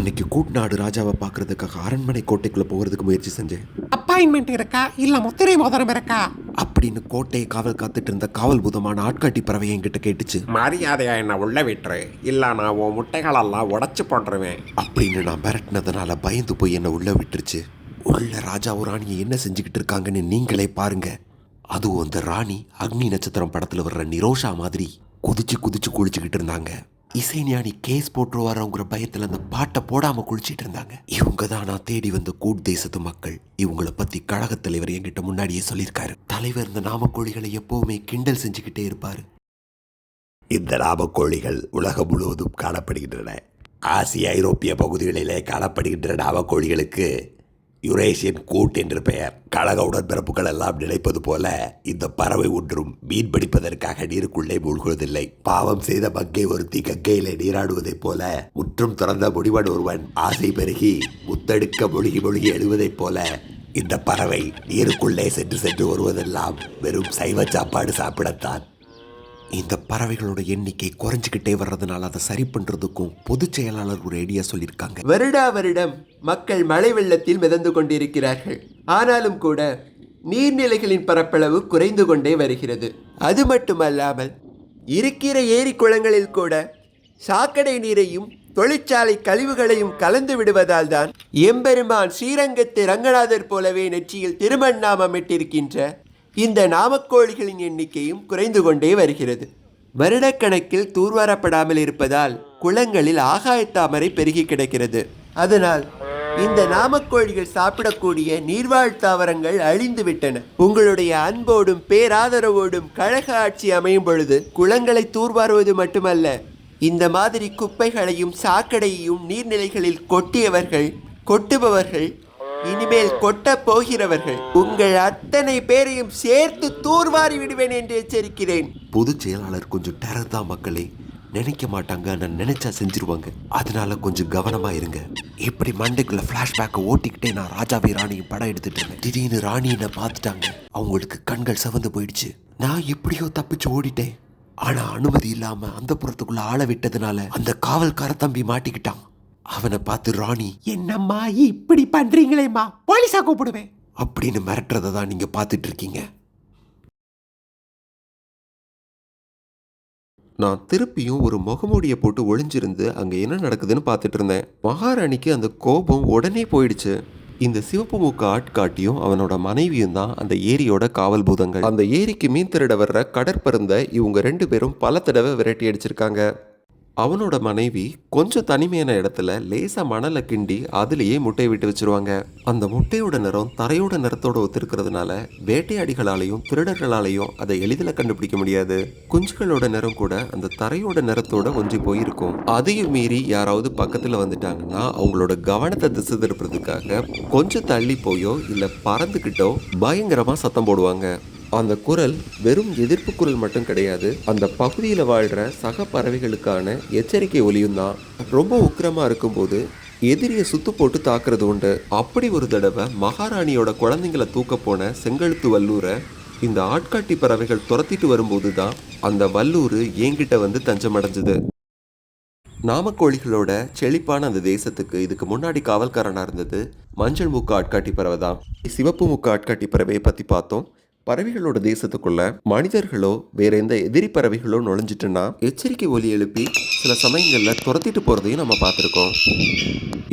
அன்னைக்கு கூட்நாடு ராஜாவை பார்க்கறதுக்காக அரண்மனை கோட்டைக்குள்ள போகிறதுக்கு முயற்சி செஞ்சேன். அப்பாயின்மெண்ட் இருக்கா இல்ல முத்திரை மோதிரம் இருக்கா அப்படின்னு கோட்டையை காவல் காத்துட்டு இருந்த காவல் பூதமான ஆட்காட்டி பறவை என்கிட்ட கேட்டுச்சு. மரியாதையா என்ன உள்ள விட்டுரு, இல்ல நான் உன் முட்டைகளெல்லாம் உடைச்சு போட்டுருவேன் அப்படின்னு நான் மிரட்டினதுனால பயந்து போய் என்னை உள்ள விட்டுருச்சு. உள்ள ராஜாவும் ராணியை என்ன செஞ்சுக்கிட்டு இருக்காங்கன்னு நீங்களே பாருங்க. அதுவும் அந்த ராணி அக்னி நட்சத்திரம் படத்துல வர்ற நிரோஷா மாதிரி குதிச்சு குதிச்சு குளிச்சுக்கிட்டு இருந்தாங்க. இசைஞானி கேஸ் போட்டுருவாரோங்கிற பயத்தில் அந்த பாட்டை போடாம குளிச்சிட்டு இருந்தாங்க. இவங்க தான் நான் தேடி வந்த கூட் தேசத்து மக்கள். இவங்களை பத்தி கழகத் தலைவர் என்கிட்ட முன்னாடியே சொல்லியிருக்காரு. தலைவர் இந்த நாமக்கோழிகளை எப்பவுமே கிண்டல் செஞ்சுக்கிட்டே இருப்பாரு. இந்த நாமக்கோழிகள் உலகம் முழுவதும் காணப்படுகின்றன. ஆசிய ஐரோப்பிய பகுதிகளிலே காணப்படுகின்ற நாமக்கோழிகளுக்கு யுரேஷியன் கூட் என்று பெயர். கழக உடன்பிறப்புகள் எல்லாம் நினைப்பது போல இந்த பறவை ஒன்றும் மீன் பிடிப்பதற்காக நீருக்குள்ளே மூழ்குவதில்லை. பாவம் செய்த மங்கை ஒருத்தி கங்கையிலே நீராடுவதைப் போல முற்றும் துறந்த முடிவன் ஒருவன் ஆசை பெருகி முத்தெடுக்க மொழிகி மொழிகி எழுவதைப் போல இந்த பறவை நீருக்குள்ளே சென்று சென்று வருவதெல்லாம் வெறும் சைவ சாப்பாடு சாப்பிடத்தான். இந்த பறவைகளோட எண்ணிக்கை குறைஞ்சிக்கிட்டே வர்றதுனால அதை சரி பண்றதுக்கும் பொதுச் செயலாளர் ஒரு ஐடியா சொல்லியிருக்காங்க. வருடா வருடம் மக்கள் மழை வெள்ளத்தில் மிதந்து கொண்டிருக்கிறார்கள். ஆனாலும் கூட நீர்நிலைகளின் பரப்பளவு குறைந்து கொண்டே வருகிறது. அது மட்டுமல்லாமல் இருக்கிற ஏரி குளங்களில் கூட சாக்கடை நீரையும் தொழிற்சாலை கழிவுகளையும் கலந்து விடுவதால் தான் எம்பெருமான் ஸ்ரீரங்கத்து ரங்கநாதர் போலவே நெற்றியில் திருமண்ணாமமிட்டிருக்கின்ற இந்த நாமக்கோழிகளின் எண்ணிக்கையும் குறைந்து கொண்டே வருகிறது. வருடக்கணக்கில் தூர்வாரப்படாமல் இருப்பதால் குளங்களில் ஆகாயத்தாமரை பெருகி கிடக்கிறது. அதனால் இந்த நாமக்கோழிகள் சாப்பிடக்கூடிய நீர்வாழ் தாவரங்கள் அழிந்து விட்டன. உங்களுடைய அன்போடும் பேராதரவோடும் கழக ஆட்சி அமையும் பொழுது குளங்களை தூர்வாருவது மட்டுமல்ல, இந்த மாதிரி குப்பைகளையும் சாக்கடையையும் நீர்நிலைகளில் கொட்டியவர்கள், கொட்டுபவர்கள், இனிமேல் கொட்ட போகிறவர்கள் உங்கள் அத்தனை பேரையும் சேர்த்து தூர்வாரி விடுவேன் என்று எச்சரிக்கிறேன். பொதுச் செயலாளர் கொஞ்சம் டெரர் தான் மக்களே. நினைக்க மாட்டாங்க, நான் நினைச்சா செஞ்சிருவாங்க. அதனால கொஞ்சம் கவனமா இருங்க. இப்படி மண்டைக்குள்ள பிளாஷ்பேக்கை ஓட்டிக்கிட்டே நான் ராஜாவே ராணியும் படம் எடுத்துட்டு இருந்தேன். திடீர்னு ராணி என்ன பார்த்துட்டாங்க. அவங்களுக்கு கண்கள் சிவந்து போயிடுச்சு. நான் எப்படியோ தப்பிச்சு ஓடிட்டேன். ஆனா அனுமதி இல்லாம அந்த புறத்துக்குள்ள ஆள விட்டதுனால அந்த காவல்கார தம்பி மாட்டிக்கிட்டான். அவனை பார்த்து ராணி, என்னம்மா இப்படி பண்றீங்களேம்மா, போலீஸா கூப்பிடுவேன் அப்படின்னு மிரட்டுறதை தான் நீங்க பார்த்துட்டு இருக்கீங்க. நான் திருப்பியும் ஒரு முகமூடியை போட்டு ஒளிஞ்சிருந்து அங்கே என்ன நடக்குதுன்னு பார்த்துட்டு இருந்தேன். மகாராணிக்கு அந்த கோபம் உடனே போயிடுச்சு. இந்த சிவப்பு மூக்க ஆட்காட்டியும் அவனோட மனைவியும் தான் அந்த ஏரியோட காவல் பூதங்கள். அந்த ஏரிக்கு மீன் திருட வர்ற கடற்பருந்தை இவங்க 2 பேரும் பல தடவை விரட்டி அடிச்சிருக்காங்க. அவனோட மனைவி கொஞ்சம் தனிமையான இடத்துல லேசா மணலை கிண்டி அதுலேயே முட்டையை விட்டு வச்சிருவாங்க. அந்த முட்டையோட நிறம் தரையோட நிறத்தோட ஒத்திருக்கிறதுனால வேட்டையாடிகளாலையும் திருடர்களாலையும் அதை எளிதில் கண்டுபிடிக்க முடியாது. குஞ்சுகளோட நிறம் கூட அந்த தரையோட நிறத்தோட ஒன்றி போயிருக்கும். அதையும் மீறி யாராவது பக்கத்துல வந்துட்டாங்கன்னா அவங்களோட கவனத்தை திசை திருப்புறதுக்காக கொஞ்சம் தள்ளி போயோ இல்ல பறந்துகிட்டோ பயங்கரமா சத்தம் போடுவாங்க. அந்த குரல் வெறும் எதிர்ப்பு குரல் மட்டும் கிடையாது, அந்த பகுதியில் வாழ்கிற சக பறவைகளுக்கான எச்சரிக்கை ஒலியும் தான். ரொம்ப உக்கிரமாக இருக்கும்போது எதிரியை சுத்து போட்டு தாக்குறது உண்டு. அப்படி ஒரு தடவை மகாராணியோட குழந்தைங்களை தூக்க போன செங்கழுத்து வல்லூரை இந்த ஆட்காட்டி பறவைகள் துரத்திட்டு வரும்போது தான் அந்த வல்லூர் என்கிட்ட வந்து தஞ்சம் அடைஞ்சது. நாமக்கோழிகளோட செழிப்பான அந்த தேசத்துக்கு இதுக்கு முன்னாடி காவல்காரனாக இருந்தது மஞ்சள் மூக்கு ஆட்காட்டி பறவை தான். சிவப்பு மூக்கு ஆட்காட்டி பறவையை பற்றி பார்த்தோம். பறவைகளோட தேசத்துக்குள்ள மனிதர்களோ வேற எந்த எதிரி பறவைகளோ நுழைஞ்சிட்டுன்னா எச்சரிக்கை ஒலி எழுப்பி சில சமயங்களில் துரத்திட்டு போகிறதையும் நம்ம பார்த்துருக்கோம்.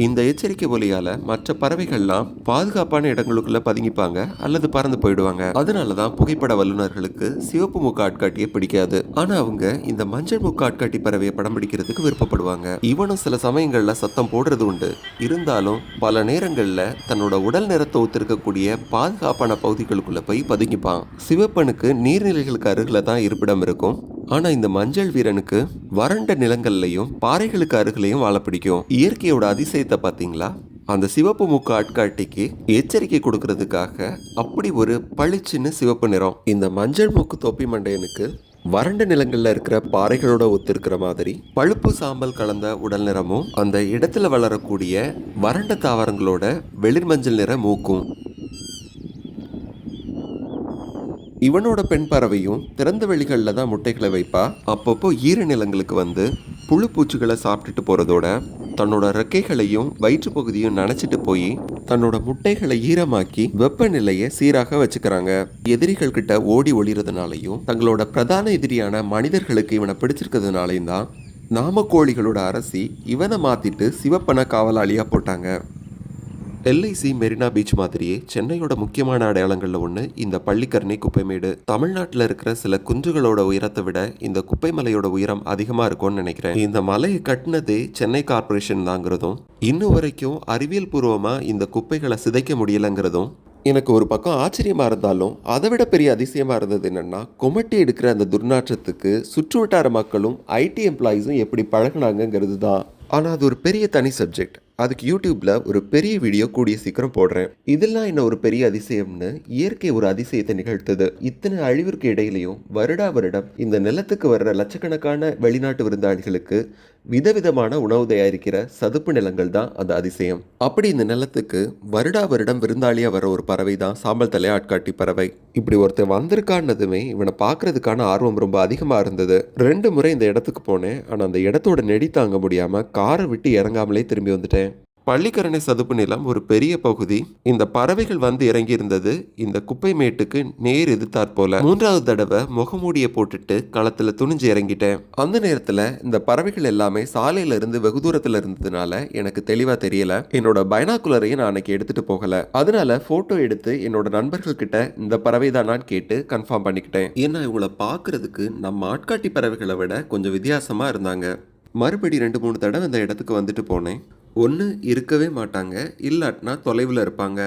இந்த எச்சரிக்கை ஒலியால் மற்ற பறவைகள்லாம் பாதுகாப்பான இடங்களுக்குள்ள பதுங்கிப்பாங்க அல்லது பறந்து போயிடுவாங்க. அதனால தான் புகைப்பட வல்லுநர்களுக்கு சிவப்பு மூக்கு ஆட்காட்டியை பிடிக்காது. ஆனால் அவங்க இந்த மஞ்சள் மூக்கு ஆட்காட்டி பறவையை படம் பிடிக்கிறதுக்கு விருப்பப்படுவாங்க. இவனும் சில சமயங்களில் சத்தம் போடுறது உண்டு. இருந்தாலும் பல நேரங்களில் தன்னோட உடல் நிறத்தை ஒத்திருக்கக்கூடிய பாதுகாப்பான பகுதிகளுக்குள்ள போய் பதுங்கிப்பான். சிவப்பனுக்கு நீர்நிலைகளுக்கு அருகில தான் இருப்பிடம் இருக்கும். ஆனா இந்த மஞ்சள் வீரனுக்கு வறண்ட நிலங்கள்லையும் பாறைகளுக்கு அருகிலையும் வாழ பிடிக்கும். இயற்கையோட அதிசயத்தை பார்த்தீங்களா? அந்த சிவப்பு மூக்கு ஆட்காட்டிக்கு எச்சரிக்கை கொடுக்கறதுக்காக அப்படி ஒரு பளிச்சுன்னு சிவப்பு நிறம். இந்த மஞ்சள் மூக்கு தொப்பி மண்டையனுக்கு வறண்ட நிலங்கள்ல இருக்கிற பாறைகளோட ஒத்திருக்கிற மாதிரி பழுப்பு சாம்பல் கலந்த உடல் நிறமும் அந்த இடத்துல வளரக்கூடிய வறண்ட தாவரங்களோட வெளிர் மஞ்சள் நிற மூக்கும். இவனோட பெண் பறவையும் திறந்த வெளிகளில் தான் முட்டைகளை வைப்பா. அப்பப்போ ஈர நிலங்களுக்கு வந்து புழு பூச்சிகளை சாப்பிட்டுட்டு போகிறதோட தன்னோட ரெக்கைகளையும் வயிற்று பகுதியும் நனைச்சிட்டு போய் தன்னோட முட்டைகளை ஈரமாக்கி வெப்பநிலையை சீராக வச்சுக்கிறாங்க. எதிரிகள் கிட்ட ஓடி ஒளிறதுனாலையும் தங்களோட பிரதான எதிரியான மனிதர்களுக்கு இவனை பிடிச்சிருக்கிறதுனாலையும் தான் நாமக்கோழிகளோட அரசி இவனை மாத்திட்டு சிவப்பனை காவலாளியா போட்டாங்க. எல்ஐசி மெரினா பீச் மாதிரியே சென்னையோட முக்கியமான அடையாளங்களில் ஒன்று இந்த பள்ளிக்கரணை குப்பைமேடு. தமிழ்நாட்டில் இருக்கிற சில குன்றுகளோட உயரத்தை விட இந்த குப்பை மலையோட உயரம் அதிகமாக இருக்கும்னு நினைக்கிறேன். இந்த மலையை கட்டினதே சென்னை கார்பரேஷன் தாங்கிறதும் இன்னும் வரைக்கும் அறிவியல் பூர்வமாக இந்த குப்பைகளை சிதைக்க முடியலைங்கிறதும் எனக்கு ஒரு பக்கம் ஆச்சரியமா இருந்தாலும் அதை விட பெரிய அதிசயமா இருந்தது என்னன்னா, கொமட்டி எடுக்கிற அந்த துர்நாற்றத்துக்கு சுற்று வட்டார மக்களும் ஐடி எம்ப்ளாயிஸும் எப்படி பழகினாங்கிறது தான். ஆனால் அது ஒரு பெரிய தனி சப்ஜெக்ட். அதுக்கு யூடியூப்ல ஒரு பெரிய வீடியோ கூடிய சீக்கிரம் போடுறேன். இதெல்லாம் என்ன ஒரு பெரிய அதிசயம்னு இயற்கை ஒரு அதிசயத்தை நிகழ்த்தது. இத்தனை அழிவிற்கு இடையிலையும் வருடா வருடம் இந்த நிலத்துக்கு வர்ற லட்சக்கணக்கான வெளிநாட்டு விருந்தாளிகளுக்கு விதவிதமான உணவு தயாரிக்கிற சதுப்பு நிலங்கள் தான் அந்த அதிசயம். அப்படி இந்த நிலத்துக்கு வருடா வருடம் விருந்தாளியா வர ஒரு பறவை தான் சாம்பல் தலை ஆட்காட்டி பறவை. இப்படி ஒருத்தர் வந்திருக்கான்னதுமே இவனை பார்க்கறதுக்கான ஆர்வம் ரொம்ப அதிகமாக இருந்தது. 2 முறை இந்த இடத்துக்கு போனேன். ஆனால் அந்த இடத்தோட நெடி தாங்க முடியாம காரை விட்டு இறங்காமலே திரும்பி வந்துட்டேன். பள்ளிக்கரணை சதுப்பு நிலம் ஒரு பெரிய பகுதி. இந்த பறவைகள் வந்து இறங்கி இருந்தது இந்த குப்பை மேட்டுக்கு நேர் எதிர்த்தாற்போல. 3வது தடவை முகமூடியை போட்டுட்டு களத்துல துணிஞ்சு இறங்கிட்டேன். அந்த நேரத்துல இந்த பறவைகள் எல்லாமே சாலையில இருந்து வெகு தூரத்துல இருந்ததுனால எனக்கு தெளிவா தெரியல. என்னோட பைனாகுலரையும் நான் அன்னைக்கு எடுத்துட்டு போகல. அதனால போட்டோ எடுத்து என்னோட நண்பர்கள் கிட்ட இந்த பறவை தானான்னு கேட்டு கன்ஃபார்ம் பண்ணிக்கிட்டேன். ஏன்னா இவங்களை பார்க்கறதுக்கு நம்ம ஆட்காட்டி பறவைகளை விட கொஞ்சம் வித்தியாசமா இருந்தாங்க. மறுபடி 2-3 தடவை இந்த இடத்துக்கு வந்துட்டு போனேன். ஒன்று இருக்கவே மாட்டாங்க, இல்லாட்டினா தொலைவில் இருப்பாங்க.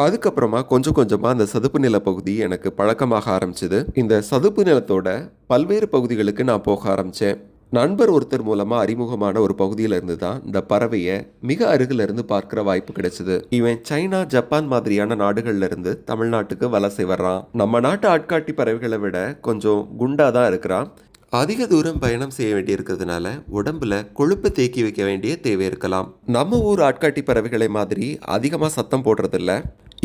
அதுக்கப்புறமா கொஞ்சம் கொஞ்சமாக அந்த சதுப்பு நில பகுதி எனக்கு பழக்கமாக ஆரம்பிச்சுது. இந்த சதுப்பு நிலத்தோட பல்வேறு பகுதிகளுக்கு நான் போக ஆரம்பித்தேன். நண்பர் ஒருத்தர் மூலமாக அறிமுகமான ஒரு பகுதியில் இருந்து தான் இந்த பறவையை மிக அருகில் இருந்து பார்க்குற வாய்ப்பு கிடைச்சிது. இவன் சைனா, ஜப்பான் மாதிரியான நாடுகள்ல இருந்து தமிழ்நாட்டுக்கு வலசை வர்றான். நம்ம நாட்டு ஆட்காட்டி பறவைகளை விட கொஞ்சம் குண்டா தான் இருக்கிறான். அதிக தூரம் பயணம் செய்ய வேண்டியிருக்கிறதுனால உடம்புல கொழுப்பு தேக்கி வைக்க வேண்டிய தேவை இருக்கலாம். நம்ம ஊர் ஆட்காட்டி பறவைகளை மாதிரி அதிகமாக சத்தம் போடுறதில்ல.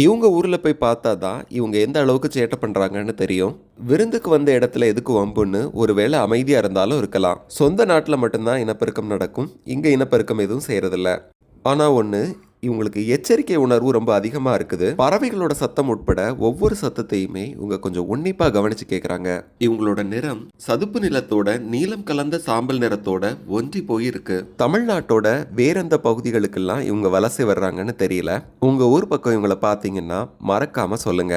இவங்க ஊரில் போய் பார்த்தா தான் இவங்க எந்த அளவுக்கு சேட்டை பண்ணுறாங்கன்னு தெரியும். விருந்துக்கு வந்த இடத்துல எதுக்கு வம்புன்னு ஒருவேளை அமைதியாக இருந்தாலும் இருக்கலாம். சொந்த நாட்டில் மட்டும்தான் இனப்பெருக்கம் நடக்கும். இங்கே இனப்பெருக்கம் எதுவும் செய்கிறதில்ல. ஆனால் ஒன்று, இவங்களுக்கு எச்சரிக்கை உணர்வு ரொம்ப அதிகமாக இருக்குது. பறவைகளோட சத்தம் உட்பட ஒவ்வொரு சத்தத்தையுமே இவங்க கொஞ்சம் உன்னிப்பாக கவனிச்சு கேட்குறாங்க. இவங்களோட நிறம் சதுப்பு நிலத்தோட நீலம் கலந்த சாம்பல் நிறத்தோட ஒன்றி போயிருக்கு. தமிழ்நாட்டோட வேறெந்த பகுதிகளுக்கெல்லாம் இவங்க வலசை வர்றாங்கன்னு தெரியல. உங்கள் ஊர் பக்கம் இவங்களை பார்த்தீங்கன்னா மறக்காம சொல்லுங்க.